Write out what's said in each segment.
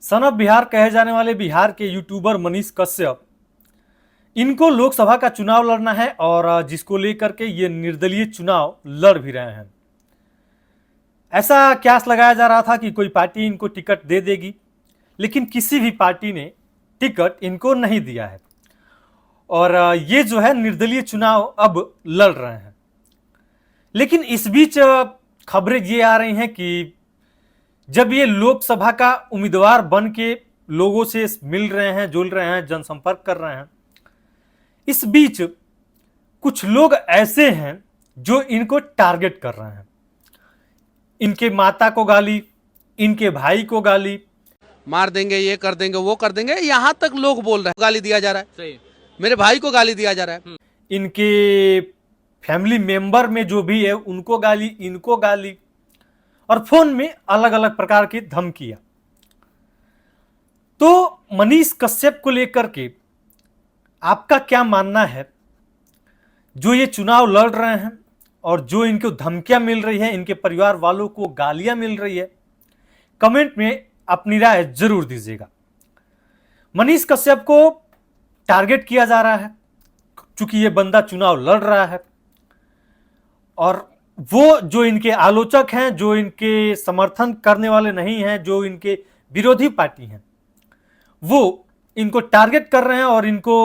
Son of Bihar कहे जाने वाले बिहार के यूट्यूबर मनीष कश्यप, इनको लोकसभा का चुनाव लड़ना है और जिसको लेकर के ये निर्दलीय चुनाव लड़ भी रहे हैं। ऐसा क्यास लगाया जा रहा था कि कोई पार्टी इनको टिकट दे देगी, लेकिन किसी भी पार्टी ने टिकट इनको नहीं दिया है और ये जो है निर्दलीय चुनाव अब लड़ रहे हैं। लेकिन इस बीच खबरें ये आ रही हैं कि जब ये लोकसभा का उम्मीदवार बन के लोगों से मिल रहे हैं, जुल रहे हैं, जनसंपर्क कर रहे हैं, इस बीच कुछ लोग ऐसे हैं जो इनको टारगेट कर रहे हैं। इनके माता को गाली, इनके भाई को गाली, मार देंगे, ये कर देंगे, वो कर देंगे, यहाँ तक लोग बोल रहे हैं। गाली दिया जा रहा है, सही। मेरे भाई को गाली दिया जा रहा है। इनके फैमिली मेंबर में जो भी है उनको गाली, इनको गाली और फोन में अलग अलग प्रकार की धमकियां। तो मनीष कश्यप को लेकर के आपका क्या मानना है? जो ये चुनाव लड़ रहे हैं और जो इनको धमकियां मिल रही है, इनके परिवार वालों को गालियां मिल रही है, कमेंट में अपनी राय जरूर दीजिएगा। मनीष कश्यप को टारगेट किया जा रहा है क्योंकि ये बंदा चुनाव लड़ रहा है और वो जो इनके आलोचक हैं, जो इनके समर्थन करने वाले नहीं हैं, जो इनके विरोधी पार्टी हैं, वो इनको टारगेट कर रहे हैं और इनको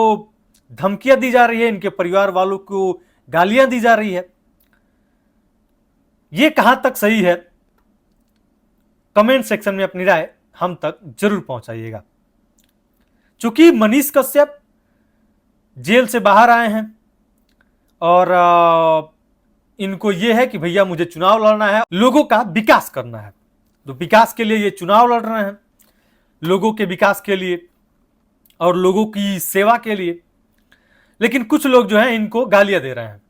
धमकियां दी जा रही है, इनके परिवार वालों को गालियां दी जा रही है। ये कहां तक सही है? कमेंट सेक्शन में अपनी राय हम तक जरूर पहुंचाइएगा। चूंकि मनीष कश्यप जेल से बाहर आए हैं और इनको यह है कि भैया मुझे चुनाव लड़ना है, लोगों का विकास करना है, तो विकास के लिए ये चुनाव लड़ रहे हैं, लोगों के विकास के लिए और लोगों की सेवा के लिए। लेकिन कुछ लोग जो हैं इनको गालियां दे रहे हैं।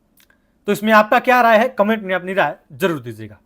तो इसमें आपका क्या राय है? कमेंट में अपनी राय जरूर दीजिएगा।